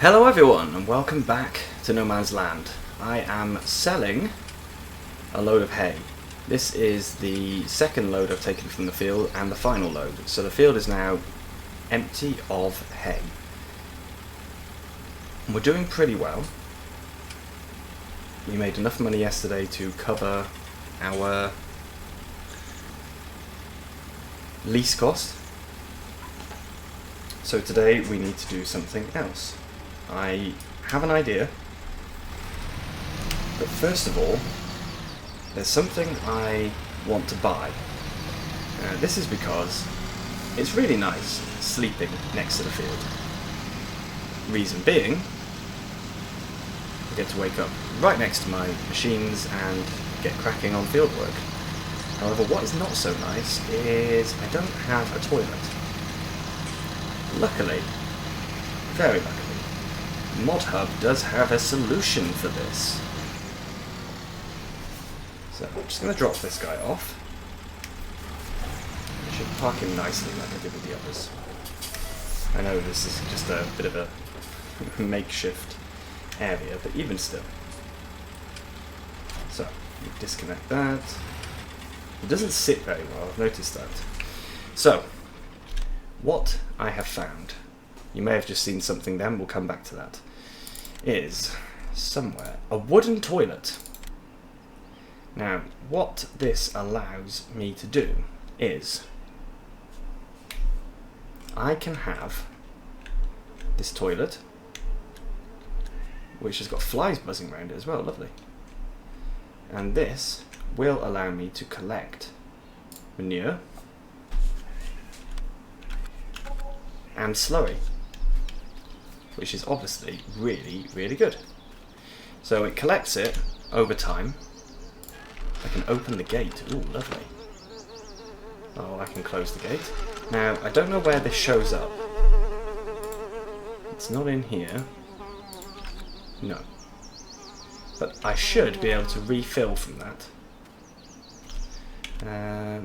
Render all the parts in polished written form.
Hello everyone and welcome back to No Man's Land. I am selling a load of hay. This is the second load I've taken from the field and the final load. So the field is now empty of hay. And we're doing pretty well. We made enough money yesterday to cover our lease cost. So today we need to do something else. I have an idea, but first of all, there's something I want to buy. This is because it's really nice sleeping next to the field. Reason being, I get to wake up right next to my machines and get cracking on field work. However, what is not so nice is I don't have a toilet. Luckily, very luckily, ModHub does have a solution for this. So I'm just going to drop this guy off. I should park him nicely like I did with the others. I know this is just a bit of a makeshift area, but even still. So, we disconnect that. It doesn't sit very well, I've noticed that. So, what I have found, you may have just seen something then, we'll come back to that, is somewhere a wooden toilet. Now, what this allows me to do is I can have this toilet, which has got flies buzzing around it as well, lovely. And this will allow me to collect manure and slurry, which is obviously really, really good. So it collects it over time. I can open the gate. Ooh, lovely. Oh, I can close the gate. Now, I don't know where this shows up. It's not in here. No. But I should be able to refill from that.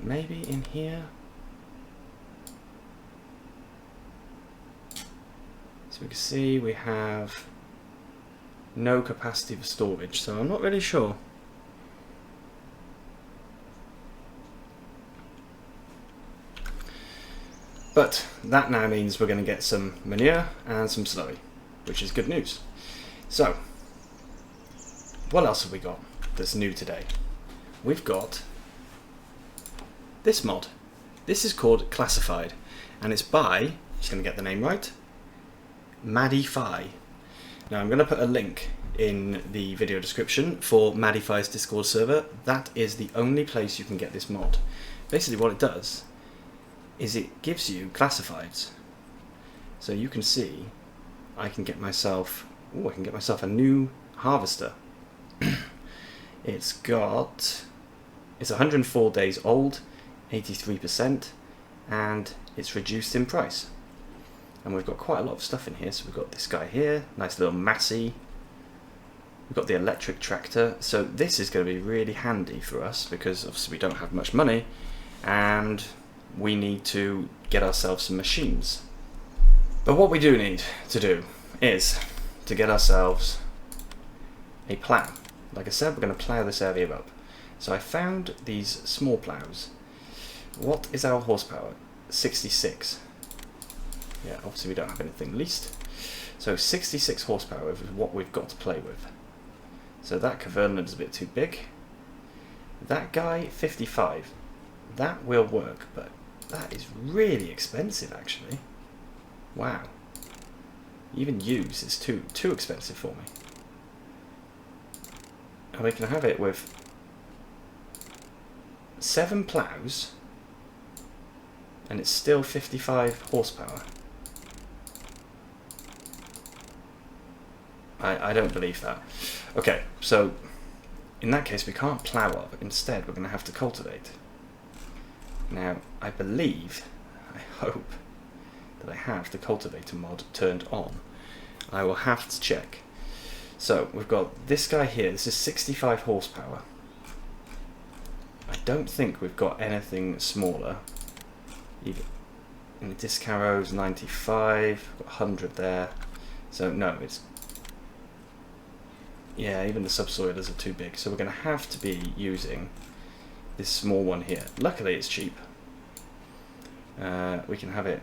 Maybe in here. So we can see we have no capacity for storage, so I'm not really sure. But that now means we're going to get some manure and some slurry, which is good news. So, what else have we got that's new today? We've got this mod. This is called Classified, and it's by, just going to get the name right, Madify. Now I'm going to put a link in the video description for Madify's Discord server. That is the only place you can get this mod. Basically what it does is it gives you classifieds. So you can see I can get myself a new harvester. It's 104 days old, 83%, and it's reduced in price. And we've got quite a lot of stuff in here. So we've got this guy here, nice little Massey. We've got the electric tractor. So this is going to be really handy for us because obviously we don't have much money and we need to get ourselves some machines. But what we do need to do is to get ourselves a plough. Like I said, we're going to plough this area up. So I found these small ploughs. What is our horsepower? 66. Yeah, obviously we don't have anything leased. So 66 horsepower is what we've got to play with. So that Caverna is a bit too big. That guy, 55. That will work, but that is really expensive actually. Wow. Even used is too expensive for me. And we can have it with 7 ploughs and it's still 55 horsepower. I don't believe that. Okay, so in that case we can't plough up. Instead we're going to have to cultivate. Now I believe, I hope that I have the cultivator mod turned on. I will have to check. So we've got this guy here. This is 65 horsepower. I don't think we've got anything smaller. Even in the disc arrows, 95, got 100 there. So no, it's... Yeah, even the subsoilers are too big. So we're going to have to be using this small one here. Luckily it's cheap. We can have it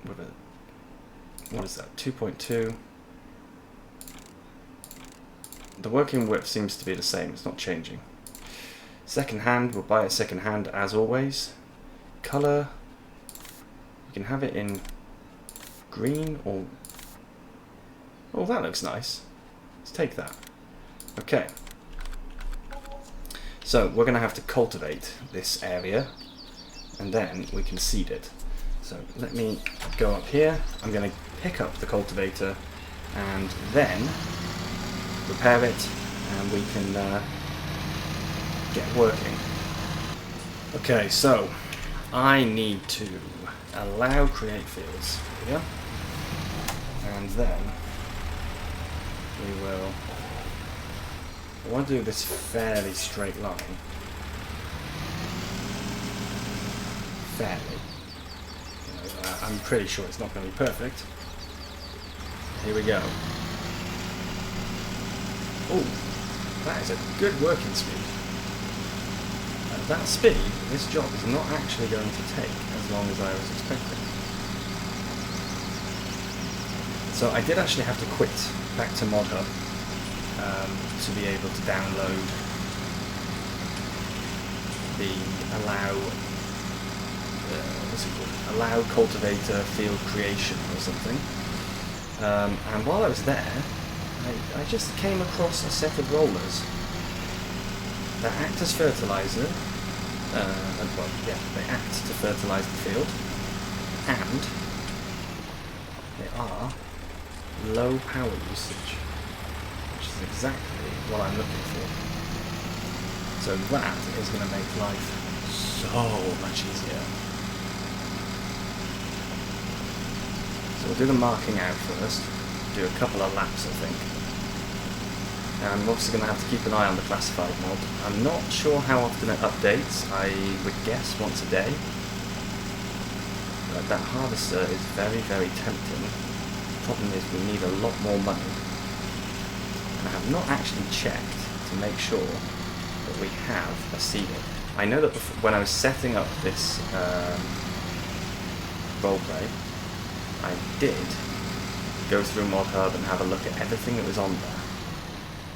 with a... What is that? 2.2. The working width seems to be the same. It's not changing. Second hand, we'll buy it second hand as always. Colour, you can have it in green or... Oh, that looks nice. Let's take that. Okay. So we're going to have to cultivate this area and then we can seed it. So let me go up here. I'm going to pick up the cultivator and then repair it and we can get working. Okay, so I need to allow create fields here, and then we will... I want to do this fairly straight line. Fairly. You know, I'm pretty sure it's not going to be perfect. Here we go. Oh, that is a good working speed. At that speed, this job is not actually going to take as long as I was expecting. So I did actually have to quit back to ModHub to be able to download the what's it called? Allow cultivator field creation or something. And while I was there, I just came across a set of rollers that act as fertilizer. Well, yeah, they act to fertilize the field, and they are low power usage, which is exactly what I'm looking for. So that is going to make life so much easier. So we'll do the marking out first, do a couple of laps I think. And I'm obviously going to have to keep an eye on the classified mod. I'm not sure how often it updates. I would guess once a day. But that harvester is very, very tempting. The problem is we need a lot more money. And I have not actually checked to make sure that we have a seeder. I know that when I was setting up this roleplay, I did go through ModHub and have a look at everything that was on there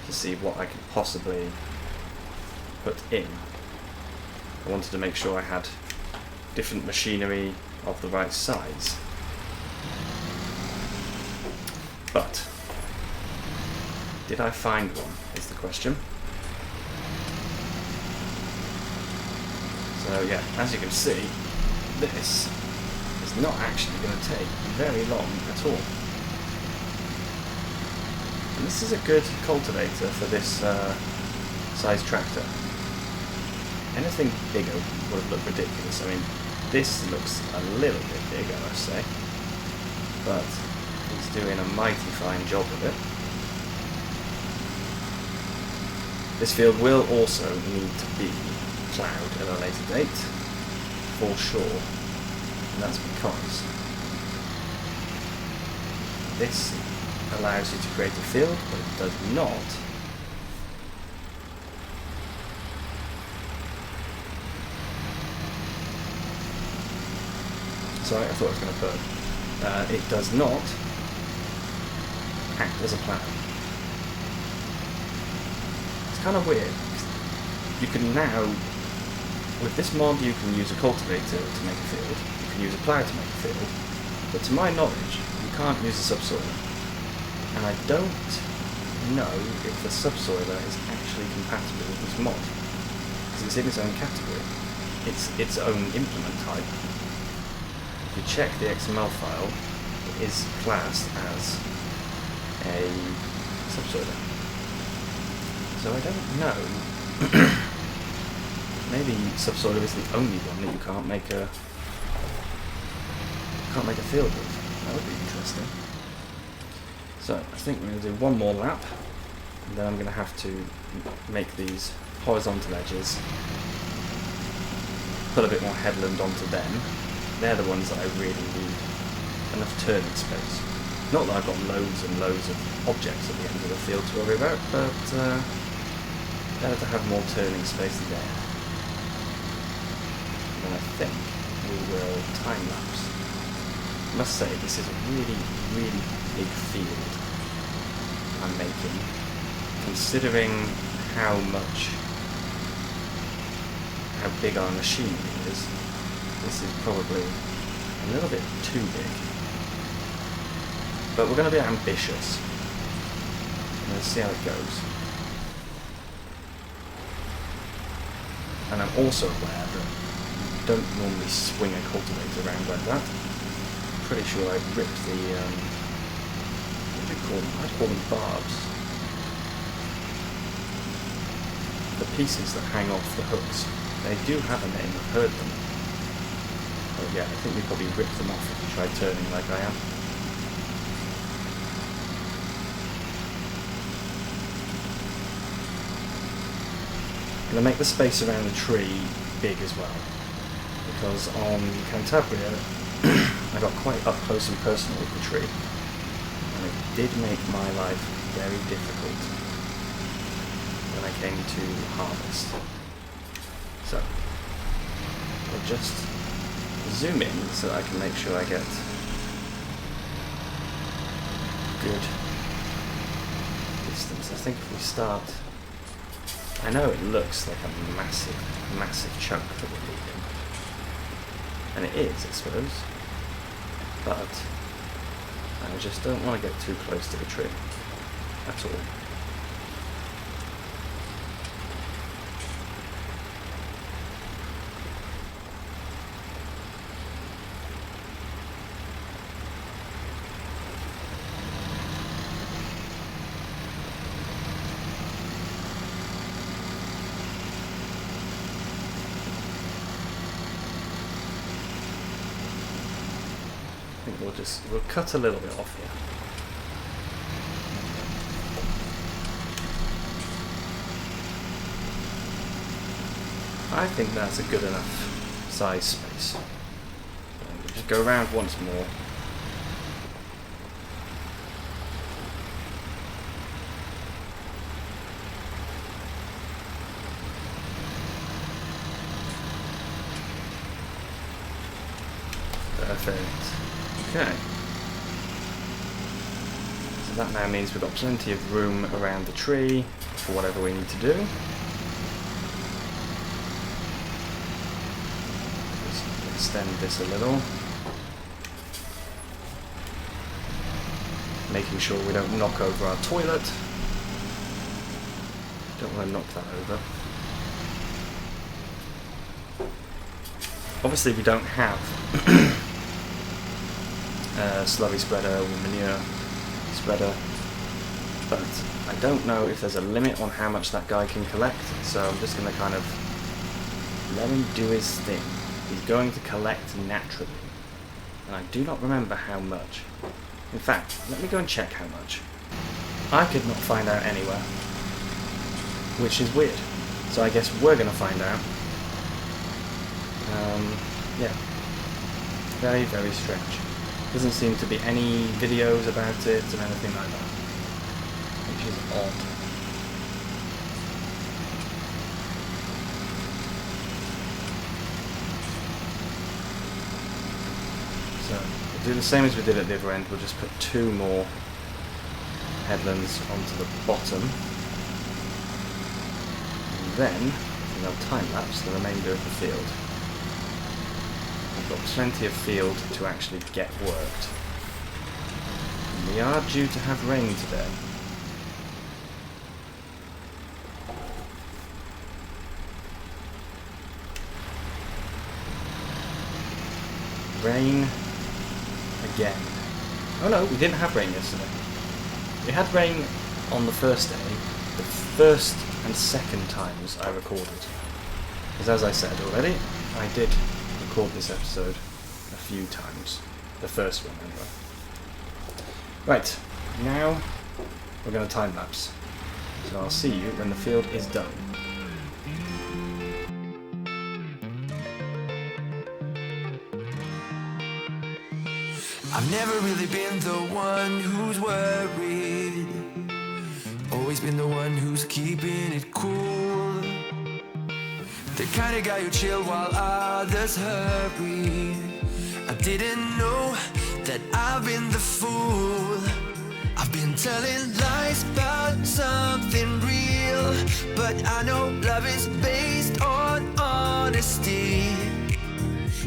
to see what I could possibly put in. I wanted to make sure I had different machinery of the right size. But did I find one is the question. So yeah, as you can see, this is not actually going to take very long at all. And this is a good cultivator for this size tractor. Anything bigger would have looked ridiculous. I mean, this looks a little bit big, I must say. But he's doing a mighty fine job of it. This field will also need to be ploughed at a later date, for sure. And that's because this allows you to create a field, but it does not sorry, I thought I was going to burn. It does not act as a plough. It's kind of weird. You can now, with this mod, you can use a cultivator to make a field, you can use a plough to make a field, but to my knowledge, you can't use a subsoiler. And I don't know if the subsoiler is actually compatible with this mod, because it's in its own category. It's its own implement type. If you check the XML file, it is classed as a subsoiler. So I don't know. Maybe subsoiler is the only one that you can't make a field with. That would be interesting. So I think we're going to do one more lap, and then I'm going to have to make these horizontal edges, put a bit more headland onto them. They're the ones that I really need enough turning space. Not that I've got loads and loads of objects at the end of the field to worry about, but better to have more turning space there. And then I think we will time-lapse. I must say, this is a really, really big field I'm making, considering how big our machinery is. This is probably a little bit too big. But we're going to be ambitious. Let's see how it goes. And I'm also aware that you don't normally swing a cultivator around like that. I'm pretty sure I ripped the, what do you call them? I'd call them barbs. The pieces that hang off the hooks. They do have a name, I've heard them. Oh yeah, I think we probably ripped them off if you try turning like I am. I'm going to make the space around the tree big as well, because on Cantabria I got quite up close and personal with the tree, and it did make my life very difficult when I came to harvest. So I'll just zoom in so that I can make sure I get good distance. I think if we start, I know it looks like a massive, massive chunk that we're leaving, and it is, I suppose, but I just don't want to get too close to the tree at all. I think we'll cut a little bit off here. I think that's a good enough size space. We'll just go around once more. Perfect. Okay. So that now means we've got plenty of room around the tree for whatever we need to do. Just extend this a little. Making sure we don't knock over our toilet. Don't want to knock that over. Obviously we don't have slurry spreader or manure spreader, but I don't know if there's a limit on how much that guy can collect, so I'm just going to kind of let him do his thing. He's going to collect naturally, and I do not remember how much. In fact, let me go and check how much. I could not find out anywhere, which is weird, so I guess we're going to find out. Yeah, very, very strange. Doesn't seem to be any videos about it or anything like that, which is odd. So we'll do the same as we did at the other end. We'll just put 2 more headlands onto the bottom, and then they'll time-lapse the remainder of the field. We've got plenty of field to actually get worked. And we are due to have rain today. Rain again. Oh no, we didn't have rain yesterday. We had rain on the first day, the first and second times I recorded. Because as I said already, I did record this episode a few times. The first one anyway. Right, now we're going to time lapse. So I'll see you when the field is done. I've never really been the one who's worried, always been the one who's keeping it cool. The kind of guy who chill while others hurry. I didn't know that I've been the fool. I've been telling lies about something real, but I know love is based on honesty.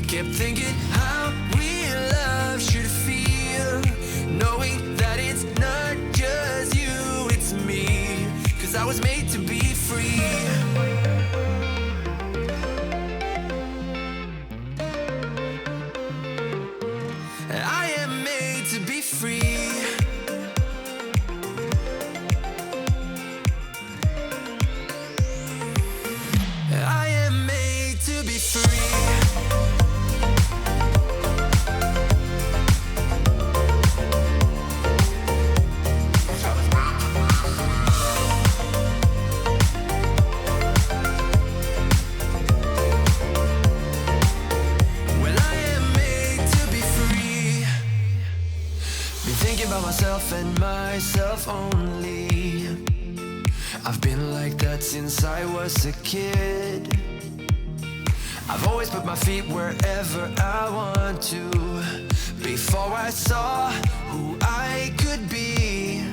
Kept thinking how real love should feel, knowing that it's not just you, it's me. 'Cause I was made to be free. I am made to be free. I am made to be free. Myself and myself only. I've been like that since I was a kid. I've always put my feet wherever I want to. Before I saw who I could be,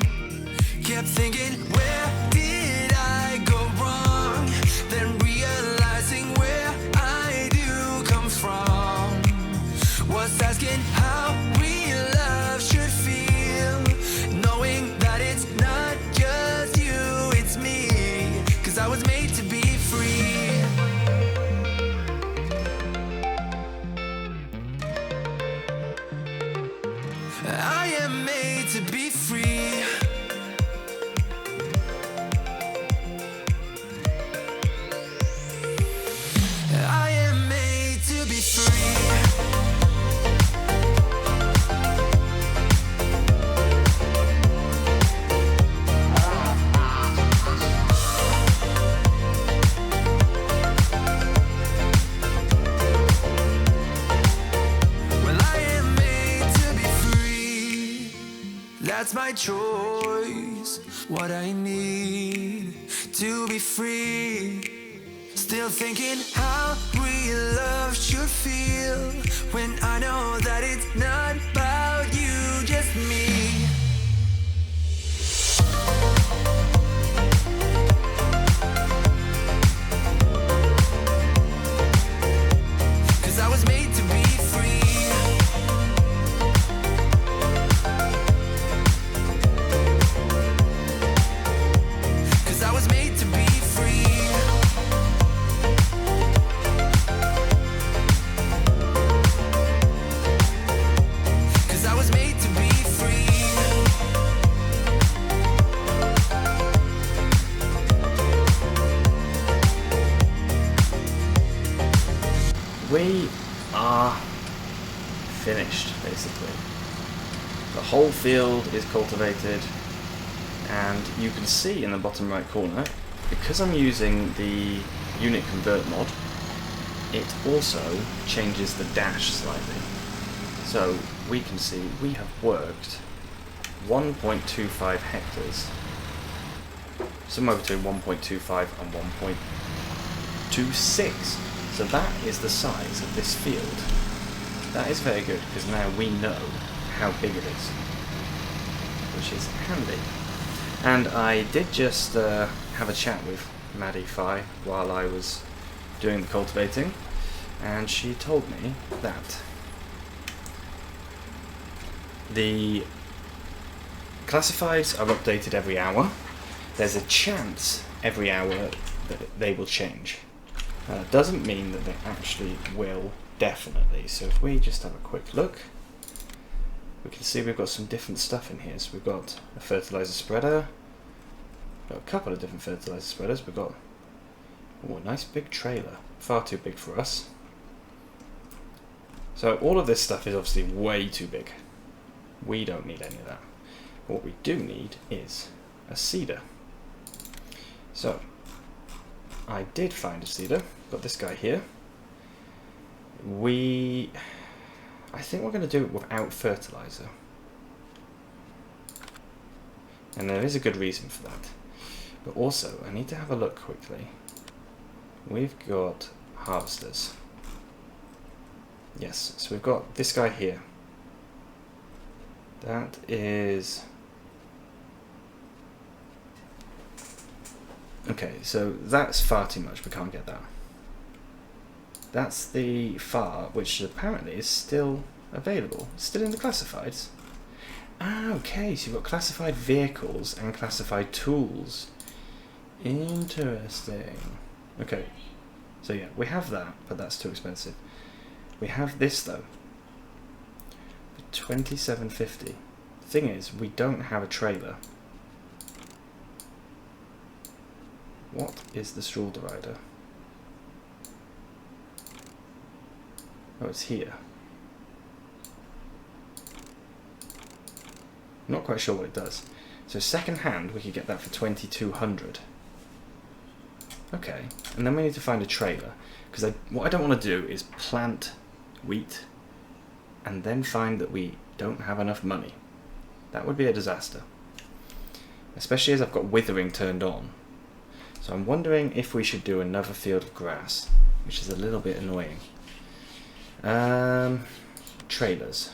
kept thinking, where did I go wrong? Then realizing where I do come from, was asking how real love should feel, knowing that it's not just you, it's me. 'Cause I was made to be free. I am made to be free. I am made to be free. That's my choice, what I need to be free. Still thinking how real love should feel, when I know that it's not about you, just me. We are finished, basically. The whole field is cultivated, and you can see in the bottom right corner, because I'm using the unit convert mod, it also changes the dash slightly. So we can see we have worked 1.25 hectares, somewhere between 1.25 and 1.26. So that is the size of this field. That is very good, because now we know how big it is, which is handy. And I did just have a chat with Maddie Fi while I was doing the cultivating, and she told me that the classifieds are updated every hour. There's a chance every hour that they will change. It doesn't mean that they actually will, definitely. So if we just have a quick look, we can see we've got some different stuff in here. So we've got a fertilizer spreader, got a couple of different fertilizer spreaders. We've got a nice big trailer, far too big for us. So all of this stuff is obviously way too big. We don't need any of that. What we do need is a seeder. So I did find a seeder. Got this guy here. I think we're going to do it without fertilizer. And there is a good reason for that. But also, I need to have a look quickly. We've got harvesters. Yes, so we've got this guy here. That is... Okay, so that's far too much, we can't get that. That's the FAR, which apparently is still available. It's still in the classifieds. Ah, okay, so you've got classified vehicles and classified tools. Interesting. Okay, so yeah, we have that, but that's too expensive. We have this though, for $27.50. The thing is, we don't have a trailer. What is the straw derider? Oh, it's here. Not quite sure what it does. So second hand, we could get that for $2,200. Okay, and then we need to find a trailer, because what I don't want to do is plant wheat and then find that we don't have enough money. That would be a disaster, especially as I've got withering turned on. So I'm wondering if we should do another field of grass, which is a little bit annoying. Trailers.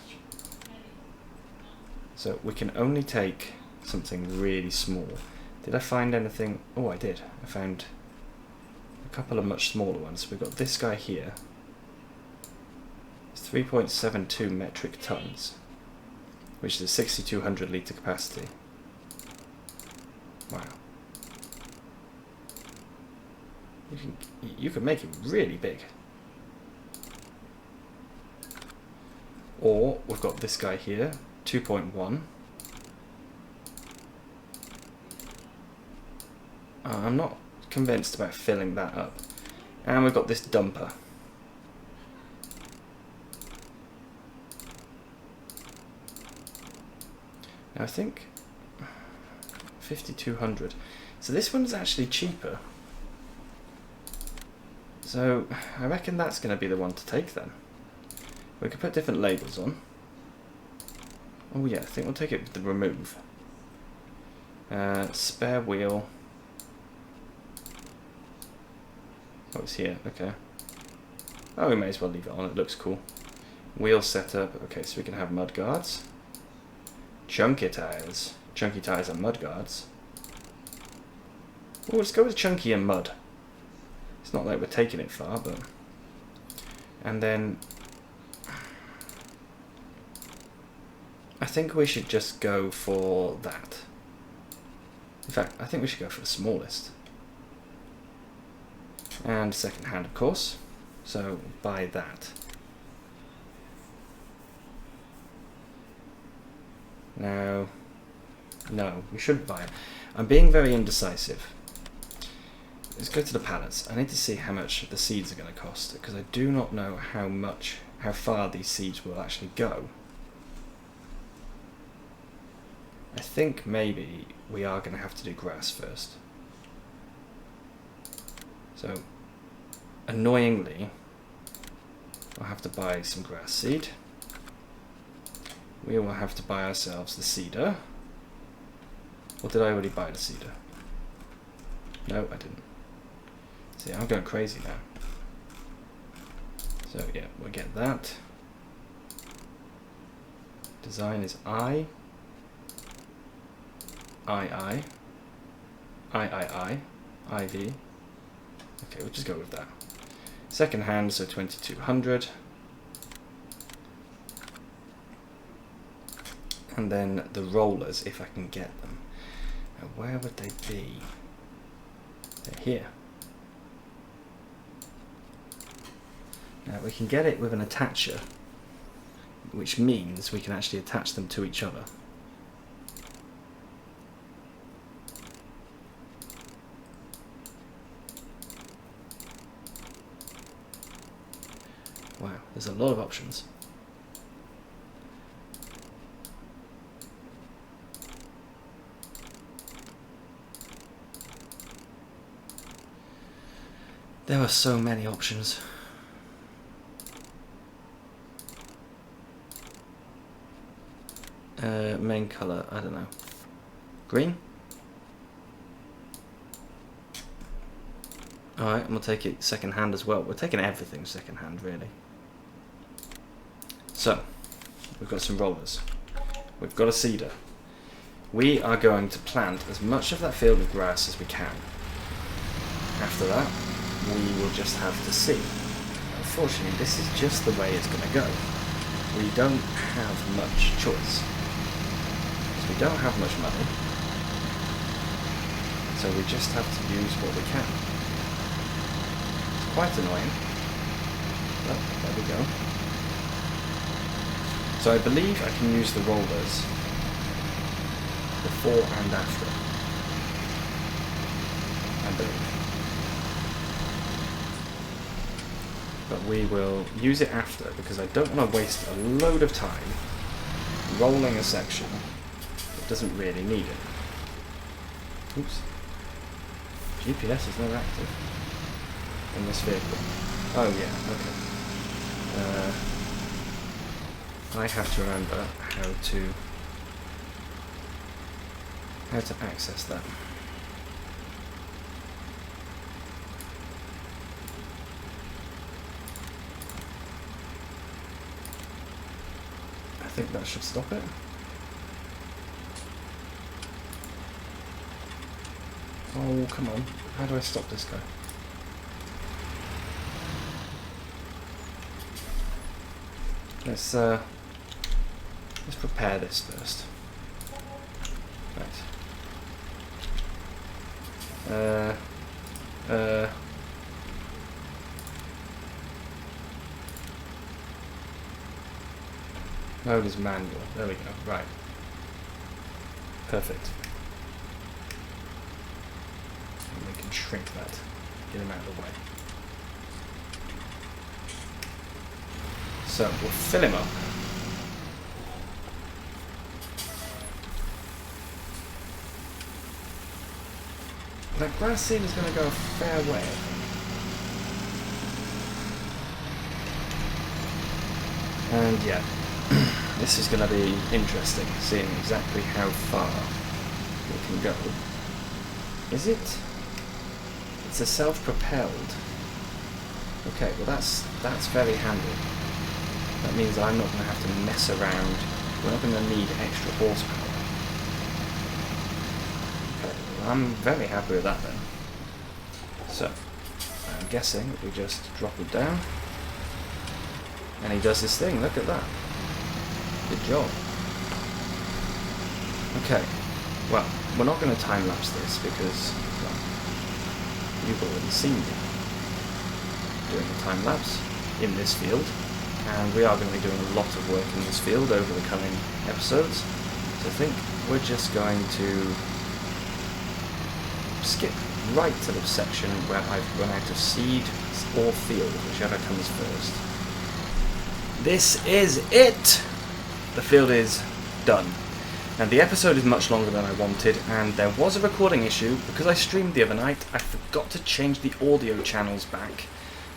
So we can only take something really small. Did I find anything? Oh, I did. I found a couple of much smaller ones. We've got this guy here. It's 3.72 metric tons, which is a 6,200 litre capacity. Wow. You can make it really big. Or we've got this guy here, 2.1. I'm not convinced about filling that up. And we've got this dumper. Now I think 5,200. So this one's actually cheaper. So I reckon that's going to be the one to take then. We could put different labels on. Oh yeah, I think we'll take it with the remove. Spare wheel. Oh, it's here, okay. Oh, we may as well leave it on, it looks cool. Wheel setup, okay, so we can have mud guards. Chunky tires. Chunky tires and mud guards. Oh, let's go with chunky and mud. It's not like we're taking it far, but... And then... I think we should just go for that. In fact, I think we should go for the smallest. And second hand, of course. So, buy that. Now... No, we shouldn't buy it. I'm being very indecisive. Let's go to the pallets. I need to see how much the seeds are going to cost, because I do not know how far these seeds will actually go. I think maybe we are going to have to do grass first. So, annoyingly, I'll have to buy some grass seed. We will have to buy ourselves the cedar. Or did I already buy the cedar? No, I didn't. See, I'm going crazy now. So yeah, we'll get that. Design is I. IV. Okay, we'll just go with that. Second hand, so 2,200. And then the rollers, if I can get them. Now, where would they be? They're here. Now, we can get it with an attacher, which means we can actually attach them to each other. Wow, there's a lot of options. There are so many options. Main colour, I don't know. Green? Alright, and we'll take it second hand as well. We're taking everything second hand, really. So, we've got some rollers. We've got a seeder. We are going to plant as much of that field of grass as we can. After that, we will just have to see. Unfortunately, this is just the way it's going to go. We don't have much choice. Because we don't have much money. So we just have to use what we can. It's quite annoying. But there we go. So I believe I can use the rollers before and after. I believe. But we will use it after because I don't want to waste a load of time rolling a section that doesn't really need it. Oops. GPS is not active in this vehicle. Oh yeah, okay. I have to remember how to access that. I think that should stop it. Oh, come on. How do I stop this guy? Let's prepare this first. Right. Mode is manual. There we go. Right. Perfect. And we can shrink that. Get him out of the way. So, we'll fill him up. That grass seed is going to go a fair way, I think. And yeah, this is going to be interesting, seeing exactly how far we can go. Is it? It's a self-propelled. Okay, well that's very handy. That means I'm not going to have to mess around. We're not going to need extra horsepower. Okay, well, I'm very happy with that then. So, I'm guessing we just drop it down. And he does his thing, look at that. Good job. Okay, well, we're not going to time-lapse this because, well, you've already seen me doing a time-lapse in this field. And we are going to be doing a lot of work in this field over the coming episodes. So I think we're just going to skip right to the section where I've run out of seed or field, whichever comes first. This is it! The field is done. And the episode is much longer than I wanted, and there was a recording issue. Because I streamed the other night, I forgot to change the audio channels back.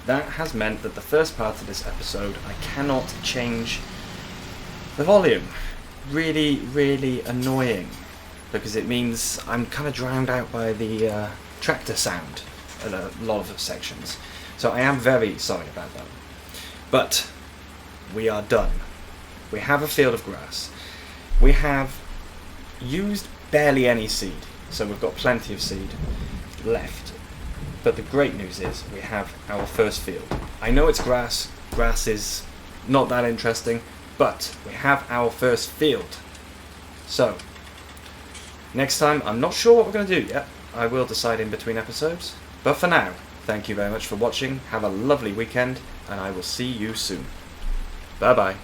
That has meant that the first part of this episode, I cannot change the volume. Really, really annoying. Because it means I'm kind of drowned out by the tractor sound at a lot of the sections. So I am very sorry about that. But we are done. We have a field of grass. We have used barely any seed. So we've got plenty of seed left. But the great news is we have our first field. I know it's grass. Grass is not that interesting, but we have our first field. So, next time, I'm not sure what we're going to do yet. I will decide in between episodes. But for now, thank you very much for watching. Have a lovely weekend, and I will see you soon. Bye-bye.